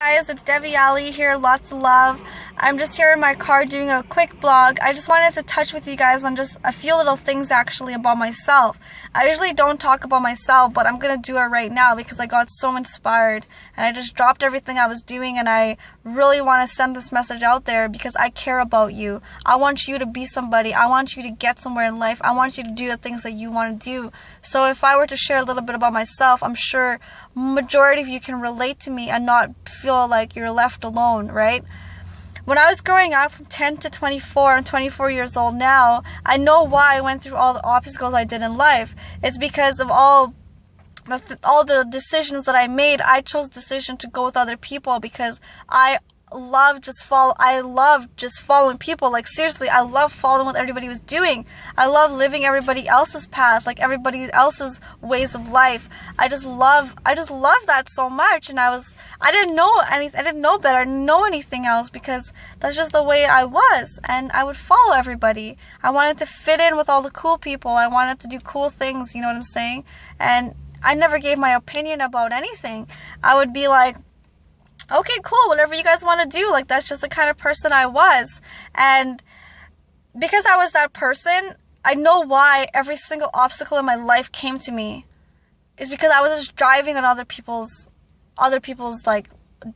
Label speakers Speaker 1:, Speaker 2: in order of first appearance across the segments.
Speaker 1: Guys, it's Devi Ali here, lots of love. I'm just here in my car doing a quick blog. I just wanted to touch with you guys on just a few little things actually about myself. I usually don't talk about myself, but I'm gonna do it right now because I got so inspired and I just dropped everything I was doing, and I really want to send this message out there because I care about you. I want you to be somebody. I want you to get somewhere in life. I want you to do the things that you want to do. So if I were to share a little bit about myself, I'm sure majority of you can relate to me and not feel like you're left alone, right? When I was growing up from 10 to 24, I'm 24 years old now, I know why I went through all the obstacles I did in life. It's because of all the decisions that I made. I chose the decision to go with other people because I love just following people. Like, seriously, I love following what everybody was doing. I love living everybody else's path, like everybody else's ways of life. I just love that so much. And I didn't know anything. I didn't know better. I didn't know anything else because that's just the way I was. And I would follow everybody. I wanted to fit in with all the cool people. I wanted to do cool things. You know what I'm saying? And I never gave my opinion about anything. I would be like, okay, cool, whatever you guys want to do. Like, that's just the kind of person I was. And because I was that person, I know why every single obstacle in my life came to me. It's because I was just driving on other people's like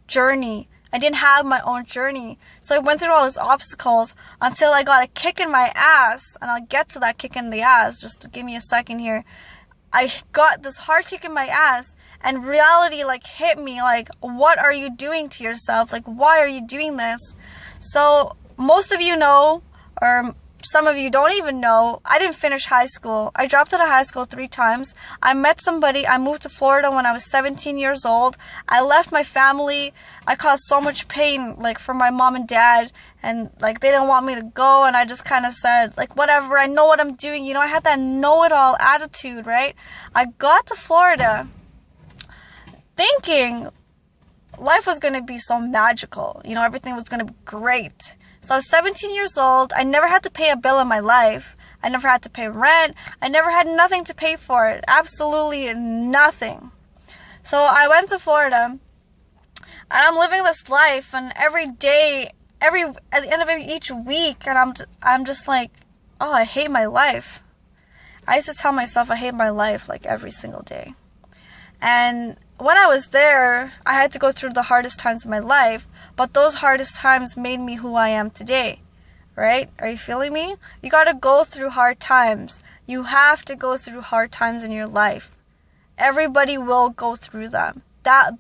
Speaker 1: journey. I didn't have my own journey. So I went through all these obstacles until I got a kick in my ass. And I'll get to that kick in the ass. Just to give me a second here. I got this hard kick in my ass, and reality like hit me like, what are you doing to yourself? Like, why are you doing this? So most of you know, or some of you don't even know, I didn't finish high school. I dropped out of high school 3 times. I met somebody. I moved to Florida when I was 17 years old. I left my family. I caused so much pain, like, for my mom and dad, and like they didn't want me to go, and I just kind of said, like, whatever, I know what I'm doing. You know, I had that know-it-all attitude, right? I got to Florida thinking life was going to be so magical. You know, everything was going to be great. So I was 17 years old. I never had to pay a bill in my life. I never had to pay rent. I never had nothing to pay for it. Absolutely nothing. So I went to Florida, and I'm living this life, and every day, at the end of each week, and I'm just like, oh, I hate my life. I used to tell myself I hate my life like every single day. And when I was there, I had to go through the hardest times of my life, but those hardest times made me who I am today, right? Are you feeling me? You gotta go through hard times. You have to go through hard times in your life. Everybody will go through them.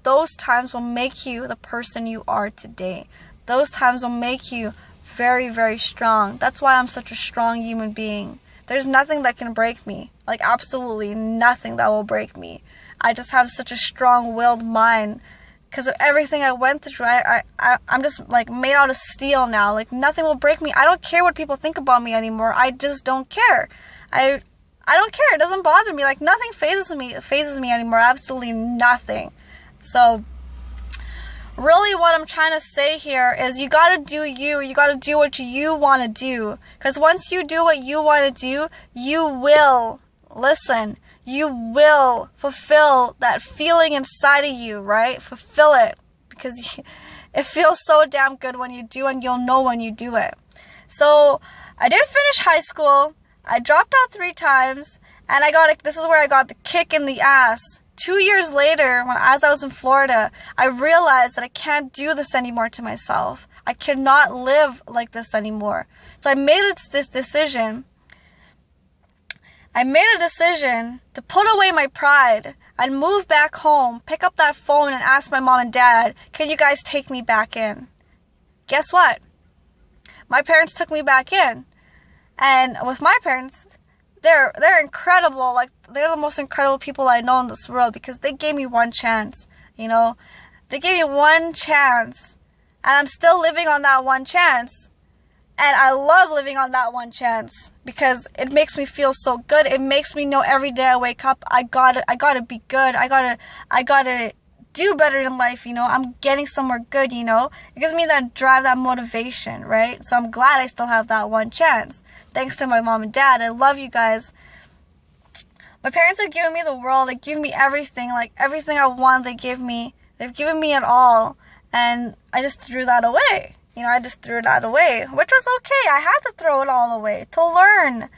Speaker 1: Those times will make you the person you are today. Those times will make you very, very strong. That's why I'm such a strong human being. There's nothing that can break me. Like, absolutely nothing that will break me. I just have such a strong-willed mind because of everything I went through. I'm just like made out of steel now. Like, nothing will break me. I don't care what people think about me anymore. I just don't care. I don't care. It doesn't bother me. Like, nothing phases me anymore. Absolutely nothing. So really what I'm trying to say here is you gotta do you. You gotta do what you want to do. Because once you do what you want to do, you will fulfill that feeling inside of you, right? Fulfill it. Because it feels so damn good when you do, and you'll know when you do it. So I didn't finish high school. I dropped out 3 times. And this is where I got the kick in the ass. 2 years later, as I was in Florida, I realized that I can't do this anymore to myself. I cannot live like this anymore. So I made this decision. I made a decision to put away my pride and move back home, pick up that phone and ask my mom and dad, can you guys take me back in? Guess what? My parents took me back in. And with my parents, they're incredible. Like, they're the most incredible people I know in this world because they gave me one chance, you know? They gave me one chance, and I'm still living on that one chance. And I love living on that one chance because it makes me feel so good. It makes me know every day I wake up, I gotta be good. I gotta do better in life, you know. I'm getting somewhere good, you know. It gives me that drive, that motivation, right? So I'm glad I still have that one chance. Thanks to my mom and dad. I love you guys. My parents have given me the world. They give me everything. Like, everything I want, they give me. They've given me it all. And I just threw that away. I just threw that away, which was okay. I had to throw it all away to learn.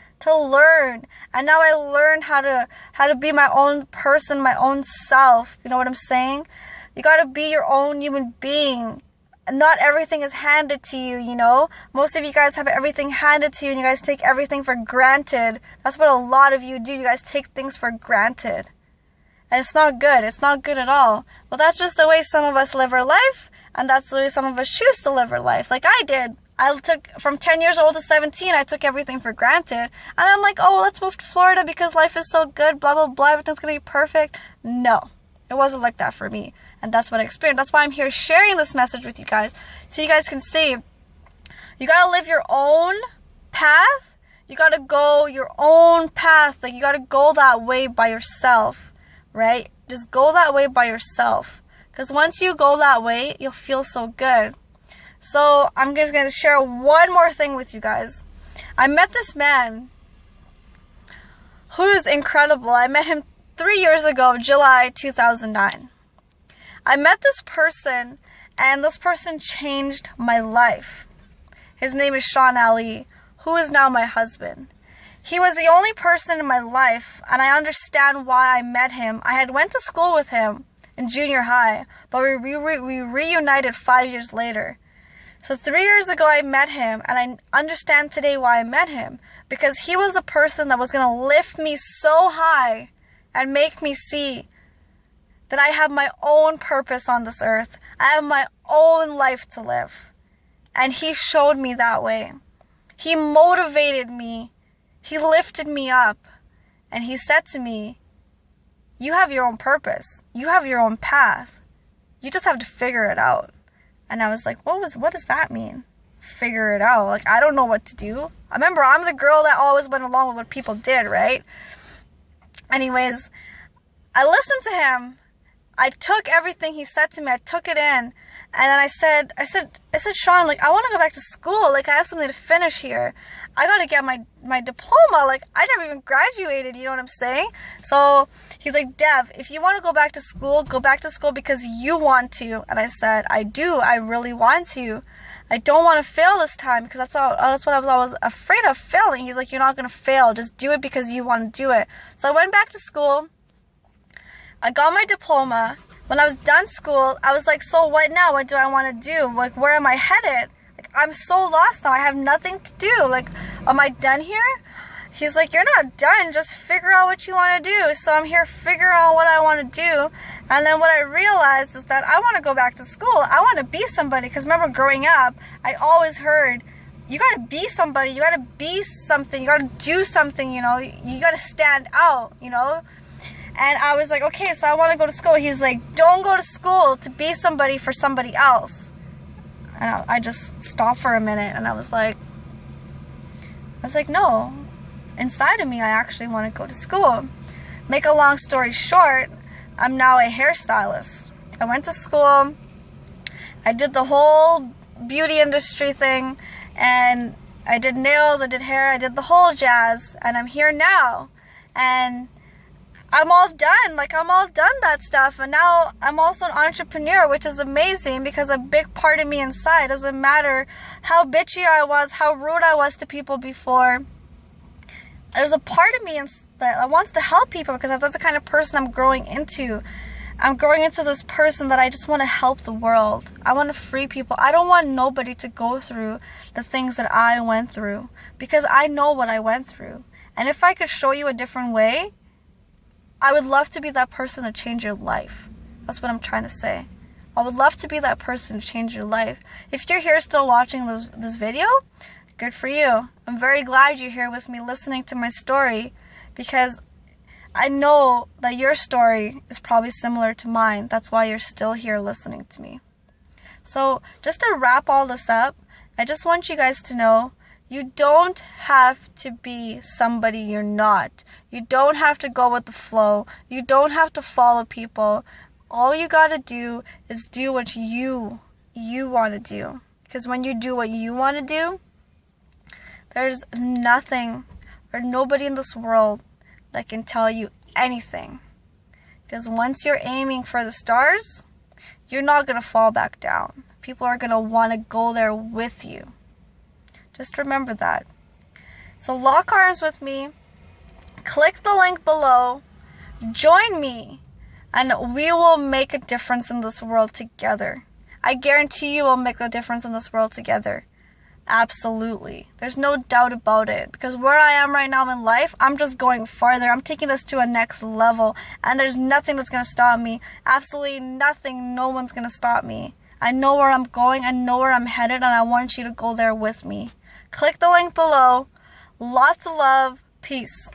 Speaker 1: And now I learned how to be my own person, my own self. You know what I'm saying? You got to be your own human being. Not everything is handed to you, Most of you guys have everything handed to you, and you guys take everything for granted. That's what a lot of you do. You guys take things for granted. And it's not good. It's not good at all. Well, that's just the way some of us live our life, and that's the way some of us choose to live our life, like I did. I took, from 10 years old to 17, I took everything for granted. And I'm like, oh, well, let's move to Florida because life is so good, blah, blah, blah, everything's going to be perfect. No, it wasn't like that for me. And that's what I experienced. That's why I'm here sharing this message with you guys, so you guys can see. You got to live your own path. You got to go your own path. Like, you got to go that way by yourself, right? Just go that way by yourself. Because once you go that way, you'll feel so good. So I'm just going to share one more thing with you guys. I met this man who is incredible. I met him 3 years ago, July 2009. I met this person, and this person changed my life. His name is Sean Ali, who is now my husband. He was the only person in my life, and I understand why I met him. I had went to school with him in junior high, but we reunited 5 years later. So 3 years ago I met him, and I understand today why I met him. Because he was the person that was going to lift me so high and make me see that I have my own purpose on this earth. I have my own life to live. And he showed me that way. He motivated me. He lifted me up. And he said to me, you have your own purpose. You have your own path. You just have to figure it out. And I was like, what does that mean? Figure it out. Like, I don't know what to do. I remember I'm the girl that always went along with what people did, right? Anyways, I listened to him. I took everything he said to me. I took it in. And then I said, Sean, like, I want to go back to school. Like, I have something to finish here. I got to get my diploma. Like, I never even graduated. You know what I'm saying? So he's like, Dev, if you want to go back to school because you want to. And I said, I do. I really want to. I don't want to fail this time because that's what I was always afraid of, failing. He's like, you're not going to fail. Just do it because you want to do it. So I went back to school. I got my diploma. When I was done school, I was like, so what now? What do I want to do? Like, where am I headed? Like, I'm so lost now. I have nothing to do. Like, am I done here? He's like, you're not done. Just figure out what you want to do. So I'm here figuring out what I want to do. And then what I realized is that I want to go back to school. I want to be somebody. Because remember, growing up, I always heard, you got to be somebody. You got to be something. You got to do something, You got to stand out, And I was like, okay, so I want to go to school. He's like, don't go to school to be somebody for somebody else. And I just stopped for a minute, and I was like, no. Inside of me, I actually want to go to school. Make a long story short, I'm now a hairstylist. I went to school. I did the whole beauty industry thing, and I did nails, I did hair, I did the whole jazz, and I'm here now. And I'm all done. Like, I'm all done that stuff. And now I'm also an entrepreneur, which is amazing because a big part of me inside, doesn't matter how bitchy I was, how rude I was to people before. There's a part of me that wants to help people because that's the kind of person I'm growing into. I'm growing into this person that I just want to help the world. I want to free people. I don't want nobody to go through the things that I went through because I know what I went through. And if I could show you a different way, I would love to be that person to change your life. That's what I'm trying to say. I would love to be that person to change your life. If you're here still watching this video, good for you. I'm very glad you're here with me listening to my story because I know that your story is probably similar to mine. That's why you're still here listening to me. So just to wrap all this up, I just want you guys to know you don't have to be somebody you're not. You don't have to go with the flow. You don't have to follow people. All you gotta do is do what you want to do. Because when you do what you want to do, there's nothing or nobody in this world that can tell you anything. Because once you're aiming for the stars, you're not going to fall back down. People are going to want to go there with you. Just remember that. So lock arms with me. Click the link below. Join me. And we will make a difference in this world together. I guarantee you we'll make a difference in this world together. Absolutely. There's no doubt about it. Because where I am right now in life, I'm just going farther. I'm taking this to a next level. And there's nothing that's going to stop me. Absolutely nothing. No one's going to stop me. I know where I'm going. I know where I'm headed. And I want you to go there with me. Click the link below. Lots of love. Peace.